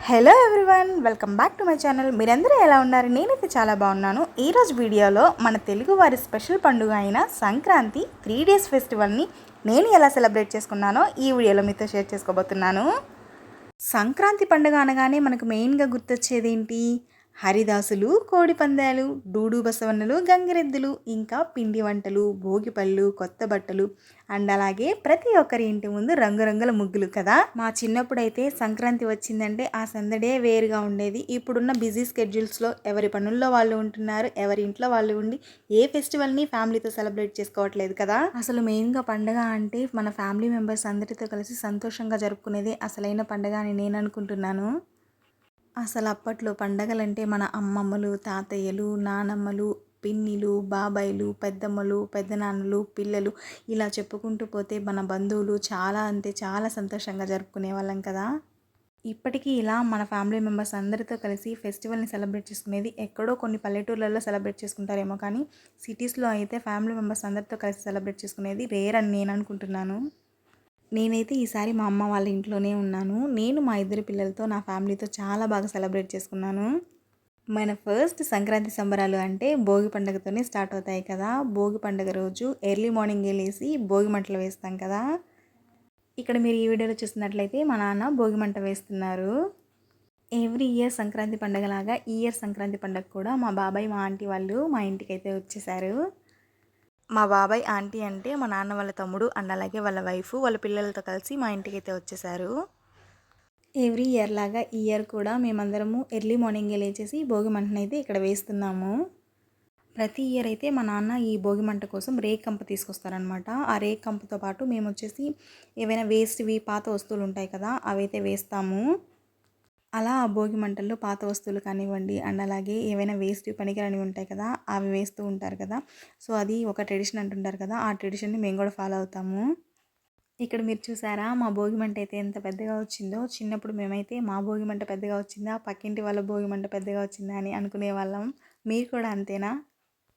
Hello everyone, welcome back to my channel. మీరందరూ ఎలా ఉన్నారు? నేనైతే చాలా బాగున్నాను. ఈరోజు వీడియోలో మన తెలుగు వారి స్పెషల్ పండుగ అయిన సంక్రాంతి 3 డేస్ ఫెస్టివల్ని నేను ఎలా సెలబ్రేట్ చేసుకున్నానో ఈ వీడియోలో మీతో షేర్ చేసుకోబోతున్నాను. సంక్రాంతి పండుగ అనగానే మనకు మెయిన్గా గుర్తొచ్చేది ఏంటి? హరిదాసులు, కోడి పందాలు, డూడు బసవన్నలు, గంగిరెద్దులు, ఇంకా పిండి వంటలు, భోగిపళ్ళు, కొత్త బట్టలు అండ్ అలాగే ప్రతి ఒక్కరి ఇంటి ముందు రంగురంగుల ముగ్గులు కదా. మా చిన్నప్పుడైతే సంక్రాంతి వచ్చిందంటే ఆ సందడే వేరుగా ఉండేది. ఇప్పుడున్న బిజీ స్కెడ్యూల్స్లో ఎవరి పనుల్లో వాళ్ళు ఉంటున్నారు, ఎవరి ఇంట్లో వాళ్ళు ఉండి ఏ ఫెస్టివల్ని ఫ్యామిలీతో సెలబ్రేట్ చేసుకోవట్లేదు కదా. అసలు మెయిన్గా పండుగ అంటే మన ఫ్యామిలీ మెంబర్స్ అందరితో కలిసి సంతోషంగా జరుపుకునేదే అసలైన పండుగ అని నేను అనుకుంటున్నాను. అసలు అప్పట్లో పండగలంటే మన అమ్మమ్మలు, తాతయ్యలు, నానమ్మలు, పిన్నిలు, బాబాయిలు, పెద్దమ్మలు, పెద్దనాన్నలు, పిల్లలు ఇలా చెప్పుకుంటూ పోతే మన బంధువులు చాలా అంటే చాలా సంతోషంగా జరుపుకునే వాళ్ళం కదా. ఇప్పటికీ ఇలా మన ఫ్యామిలీ మెంబర్స్ అందరితో కలిసి ఫెస్టివల్ని సెలబ్రేట్ చేసుకునేది ఎక్కడో కొన్ని పల్లెటూర్లలో సెలబ్రేట్ చేసుకుంటారేమో, కానీ సిటీస్లో అయితే ఫ్యామిలీ మెంబర్స్ అందరితో కలిసి సెలబ్రేట్ చేసుకునేది రేర్ అని నేను అనుకుంటున్నాను. నేనైతే ఈసారి మా అమ్మ వాళ్ళ ఇంట్లోనే ఉన్నాను. నేను మా ఇద్దరు పిల్లలతో నా ఫ్యామిలీతో చాలా బాగా సెలబ్రేట్ చేసుకున్నాను. మన ఫస్ట్ సంక్రాంతి సంబరాలు అంటే భోగి పండుగతోనే స్టార్ట్ అవుతాయి కదా. భోగి పండుగ రోజు ఎర్లీ మార్నింగ్ వెళ్ళేసి భోగి మంటలు వేస్తాం కదా. ఇక్కడ మీరు ఈ వీడియోలో చూసినట్లయితే మా నాన్న భోగి మంట వేస్తున్నారు. ఎవ్రీ ఇయర్ సంక్రాంతి పండుగలాగా ఈ ఇయర్ సంక్రాంతి పండుగ కూడా మా బాబాయ్ మా ఆంటీ వాళ్ళు మా ఇంటికైతే వచ్చేసారు. మా బాబాయ్ ఆంటీ అంటే మా నాన్న వాళ్ళ తమ్ముడు అండ్ అలాగే వాళ్ళ వైఫ్ వాళ్ళ పిల్లలతో కలిసి మా ఇంటికి అయితే వచ్చేసారు. ఎవ్రీ ఇయర్ లాగా ఈ ఇయర్ కూడా మేమందరము ఎర్లీ మార్నింగే లేచేసి భోగి మంటనైతే ఇక్కడ వేస్తున్నాము. ప్రతి ఇయర్ అయితే మా నాన్న ఈ భోగి మంట కోసం రేక్ కంప తీసుకొస్తారనమాట. ఆ రేక్ కంపతో పాటు మేము వచ్చేసి ఏవైనా వేస్ట్వి పాత వస్తువులు ఉంటాయి కదా, అవైతే వేస్తాము. అలా ఆ భోగి మంటల్లో పాత వస్తువులు కానివ్వండి అండ్ అలాగే ఏవైనా వేస్ట్ పనికిరానివి ఉంటాయి కదా, అవి వేస్తూ ఉంటారు కదా. సో అది ఒక ట్రెడిషన్ అంటుంటారు కదా, ఆ ట్రెడిషన్ని మేము కూడా ఫాలో అవుతాము. ఇక్కడ మీరు చూసారా మా భోగి మంట అయితే ఎంత పెద్దగా వచ్చిందో. చిన్నప్పుడు మేమైతే మా భోగి మంట పెద్దగా వచ్చిందా, పక్కింటి వాళ్ళ భోగి మంట పెద్దగా వచ్చిందా అని అనుకునే వాళ్ళం. మీరు కూడా అంతేనా?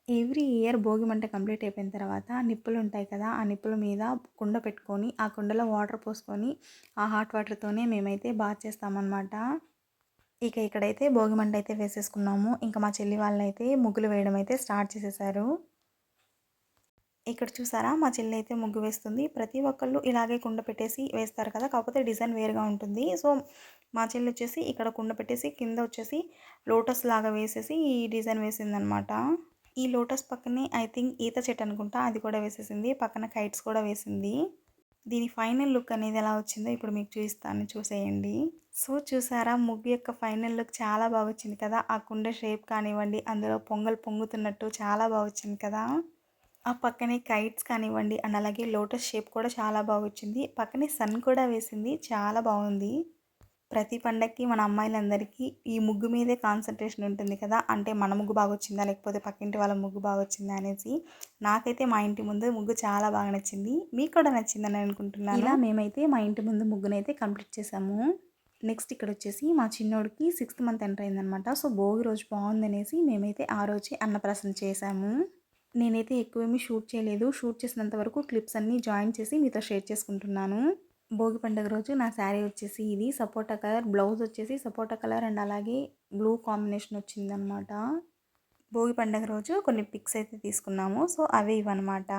ఎవ్రీ ఇయర్ భోగి మంట కంప్లీట్ అయిపోయిన తర్వాత నిప్పులు ఉంటాయి కదా, ఆ నిప్పుల మీద కుండ పెట్టుకొని ఆ కుండలో వాటర్ పోసుకొని ఆ హాట్ వాటర్తోనే మేమైతే బాత్ చేస్తామన్నమాట. ఇక ఇక్కడైతే భోగి మంట అయితే వేసేసుకున్నాము. ఇంకా మా చెల్లి వాళ్ళైతే ముగ్గులు వేయడం అయితే స్టార్ట్ చేసేసారు. ఇక్కడ చూసారా మా చెల్లి అయితే ముగ్గు వేస్తుంది. ప్రతి ఒక్కళ్ళు ఇలాగే కుండ పెట్టేసి వేస్తారు కదా, కాకపోతే డిజైన్ వేరుగా ఉంటుంది. సో మా చెల్లి వచ్చేసి ఇక్కడ కుండ పెట్టేసి కింద వచ్చేసి లోటస్ లాగా వేసేసి ఈ డిజైన్ వేసిందనమాట. ఈ లోటస్ పక్కనే ఐ థింక్ ఈత చెట్టు అనుకుంటా, అది కూడా వేసేసింది. పక్కన కైట్స్ కూడా వేసింది. దీని ఫైనల్ లుక్ అనేది ఎలా వచ్చిందో ఇప్పుడు మీకు చూపిస్తాను, చూసేయండి. సో చూసారా ముగ్గు యొక్క ఫైనల్ లుక్ చాలా బాగా వచ్చింది కదా. ఆ కుండ షేప్ కానివ్వండి, అందులో పొంగల్ పొంగుతున్నట్టు చాలా బాగా వచ్చింది కదా. ఆ పక్కనే కైట్స్ కానివ్వండి అండ్ అలాగే లోటస్ షేప్ కూడా చాలా బాగా వచ్చింది. పక్కనే సన్ కూడా వేసింది, చాలా బాగుంది. ప్రతి పండగకి మన అమ్మాయిలందరికీ ఈ ముగ్గు మీదే కాన్సన్ట్రేషన్ ఉంటుంది కదా. అంటే మన ముగ్గు బాగా వచ్చిందా లేకపోతే పక్కింటి వాళ్ళ ముగ్గు బాగా వచ్చిందా అనేసి. నాకైతే మా ఇంటి ముందు ముగ్గు చాలా బాగా నచ్చింది. మీకు కూడా నచ్చిందని అనుకుంటున్నాను. ఇలా మేమైతే మా ఇంటి ముందు ముగ్గునైతే కంప్లీట్ చేసాము. నెక్స్ట్ ఇక్కడ వచ్చేసి మా చిన్నోడికి 6th మంత్ ఎంటర్ అయిందనమాట. సో భోగి రోజు బాగుందనేసి మేమైతే ఆ రోజే అన్నప్రాసన చేసాము. నేనైతే ఎక్కువేమీ షూట్ చేయలేదు. షూట్ చేసినంత వరకు క్లిప్స్ అన్నీ జాయిన్ చేసి మీతో షేర్ చేసుకుంటున్నాను. భోగి పండుగ రోజు నా శారీ వచ్చేసి ఇది సపోటా కలర్, బ్లౌజ్ వచ్చేసి సపోటా కలర్ అండ్ అలాగే బ్లూ కాంబినేషన్ వచ్చిందనమాట. భోగి పండుగ రోజు కొన్ని పిక్స్ అయితే తీసుకున్నాము. సో అవే ఇవన్నమాట.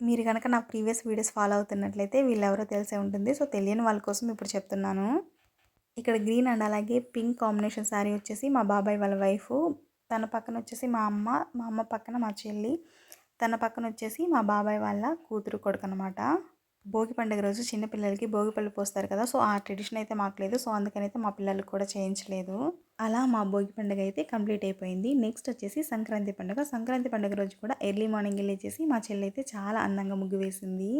మీరు కనుక నా ప్రీవియస్ వీడియోస్ ఫాలో అవుతున్నట్లయితే వీళ్ళెవరో తెలిసే ఉంటుంది. సో తెలియని వాళ్ళ కోసం ఇప్పుడు చెప్తున్నాను. ఇక్కడ గ్రీన్ అండ్ అలాగే పింక్ కాంబినేషన్ శారీ వచ్చేసి మా బాబాయ్ వాళ్ళ వైఫ్. తన పక్కన వచ్చేసి మా అమ్మ పక్కన మా చెల్లి, తన పక్కన వచ్చేసి మా బాబాయ్ వాళ్ళ కూతురు కొడుకు అనమాట. భోగి పండుగ రోజు చిన్నపిల్లలకి భోగిపళ్ళు పోస్తారు కదా. సో ఆ ట్రెడిషన్ అయితే మాకు లేదు. సో అందుకనైతే మా పిల్లలకు కూడా చేయించలేదు. అలా మా భోగి పండుగ అయితే కంప్లీట్ అయిపోయింది. నెక్స్ట్ వచ్చేసి సంక్రాంతి పండుగ. సంక్రాంతి పండుగ రోజు కూడా ఎర్లీ మార్నింగ్ వెళ్ళేసి మా చెల్లి అయితే చాలా అందంగా ముగ్గు వేసింది.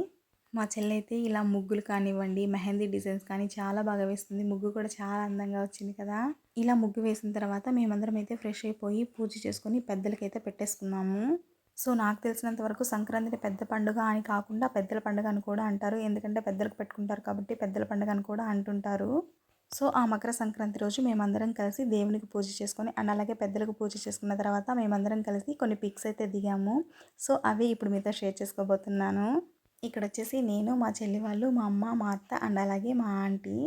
మా చెల్లి అయితే ఇలా ముగ్గులు కానివ్వండి, మెహందీ డిజైన్స్ కానీ చాలా బాగా వేస్తుంది. ముగ్గు కూడా చాలా అందంగా వచ్చింది కదా. ఇలా ముగ్గు వేసిన తర్వాత మేమందరం అయితే ఫ్రెష్ అయిపోయి పూజ చేసుకొని పెద్దలకైతే పెట్టేసుకున్నాము. సో నాకు తెలిసినంత వరకు సంక్రాంతిని పెద్ద పండుగ అని కాకుండా పెద్దల పండుగ అని కూడా అంటారు. ఎందుకంటే పెద్దలకు పెట్టుకుంటారు కాబట్టి పెద్దల పండుగ అని కూడా అంటుంటారు. సో ఆ మకర సంక్రాంతి రోజు మేమందరం కలిసి దేవునికి పూజ చేసుకొని అండ్ అలాగే పెద్దలకు పూజ చేసుకున్న తర్వాత మేమందరం కలిసి కొన్ని పిక్స్ అయితే దిగాము. సో అవి ఇప్పుడు మీతో షేర్ చేసుకోబోతున్నాను. ఇక్కడ వచ్చేసి నేను, మా చెల్లి వాళ్ళు, మా అమ్మ, మా అత్త అండ్ అలాగే మా ఆంటీ.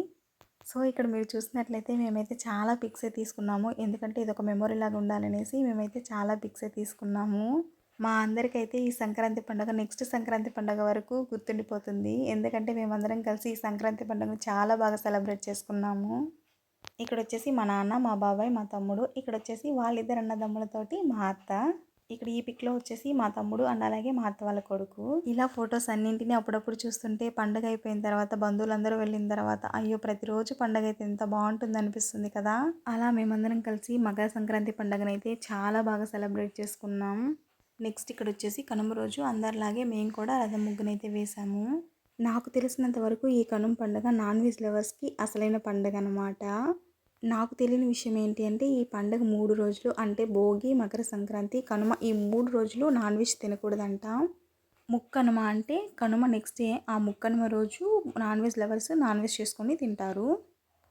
సో ఇక్కడ మీరు చూసినట్లయితే మేమైతే చాలా పిక్సే తీసుకున్నాము. ఎందుకంటే ఇదొక మెమొరీ లాగా ఉండాలనేసి మేమైతే చాలా పిక్సే తీసుకున్నాము. మా అందరికైతే ఈ సంక్రాంతి పండుగ నెక్స్ట్ సంక్రాంతి పండుగ వరకు గుర్తుండిపోతుంది. ఎందుకంటే మేమందరం కలిసి ఈ సంక్రాంతి పండుగను చాలా బాగా సెలబ్రేట్ చేసుకున్నాము. ఇక్కడొచ్చేసి మా నాన్న, మా బాబాయ్, మా తమ్ముడు. ఇక్కడొచ్చేసి వాళ్ళిద్దరు అన్నదమ్ములతోటి మా అత్త. ఇక్కడ ఈ పిక్‌లో వచ్చేసి మా తమ్ముడు అండ్ అలాగే మా అత్త వాళ్ళ కొడుకు. ఇలా ఫోటోస్ అన్నింటిని అప్పుడప్పుడు చూస్తుంటే పండగ అయిపోయిన తర్వాత బంధువులందరూ వెళ్ళిన తర్వాత అయ్యో! ప్రతిరోజు పండగ అయితే ఎంత బావుంటుంది అనిపిస్తుంది కదా! అలా మేమందరం కలిసి మకర సంక్రాంతి పండుగనైతే చాలా బాగా సెలబ్రేట్ చేసుకున్నాం. నెక్స్ట్ ఇక్కడొచ్చేసి కనుమ రోజు అందరిలాగే మేము కూడా రథం ముగ్గునైతే వేశాము. నాకు తెలిసినంత వరకు ఈ కనుమ పండుగ నాన్ వెజ్ లవర్స్‌కి అసలైన పండుగ అనమాట. నాకు తెలియని విషయం ఏంటి అంటే ఈ పండుగ 3 రోజులు అంటే భోగి, మకర సంక్రాంతి, కనుమ ఈ 3 రోజులు నాన్ వెజ్ తినకూడదంట. ముక్కనుమ అంటే కనుమ నెక్స్ట్ డే ఆ ముక్కనుమ రోజు non veg lovers non veg చేసుకొని తింటారు.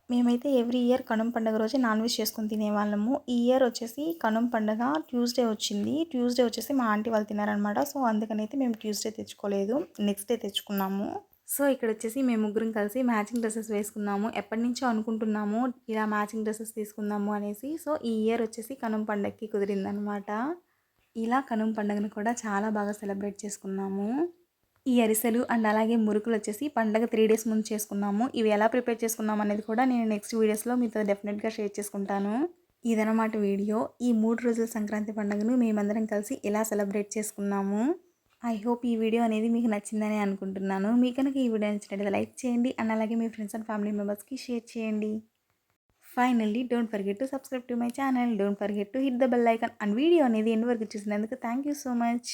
మేమైతే ఎవ్రీ ఇయర్ కనుమ పండుగ రోజే నాన్ వెజ్ చేసుకొని తినేవాళ్ళము. ఈ ఇయర్ వచ్చేసి కనుమ పండుగ ట్యూస్డే వచ్చింది. ట్యూస్డే వచ్చేసి మా ఆంటీ వాళ్ళు తినారనమాట. సో అందుకనైతే మేము ట్యూస్డే తెచ్చుకోలేదు. నెక్స్ట్ డే తెచ్చుకున్నాము. సో ఇక్కడొచ్చేసి మేము ముగ్గురం కలిసి మ్యాచింగ్ డ్రెసెస్ వేసుకున్నాము. ఎప్పటినుంచో అనుకుంటున్నాము ఇలా మ్యాచింగ్ డ్రెసెస్ తీసుకుందాము అనేసి. సో ఈ ఇయర్ వచ్చేసి కనుమ పండగకి కుదిరిందనమాట. ఇలా కనుమ పండుగను కూడా చాలా బాగా సెలబ్రేట్ చేసుకున్నాము. ఈ అరిసెలు అండ్ అలాగే మురుకులు వచ్చేసి పండగ 3 డేస్ ముందు చేసుకున్నాము. ఇవి ఎలా ప్రిపేర్ చేసుకున్నాం అనేది కూడా నేను నెక్స్ట్ వీడియోస్‌లో మీతో డెఫినెట్‌గా షేర్ చేసుకుంటాను. ఇదనమాట వీడియో. ఈ 3 రోజుల సంక్రాంతి పండుగను మేమందరం కలిసి ఎలా సెలబ్రేట్ చేసుకున్నాము. ఐ హోప్ ఈ వీడియో అనేది మీకు నచ్చిందని అనుకుంటున్నాను. మీకు కనుక ఈ వీడియో నచ్చినట్లయితే లైక్ చేయండి అండ్ అలాగే మీ ఫ్రెండ్స్ అండ్ ఫ్యామిలీ మెంబర్స్‌కి షేర్ చేయండి. Finally don't forget to subscribe to my channel. Don't forget to hit the bell icon and video అనేది ఎండ్ వరకు చూసినందుకు థ్యాంక్ యూ సో మచ్.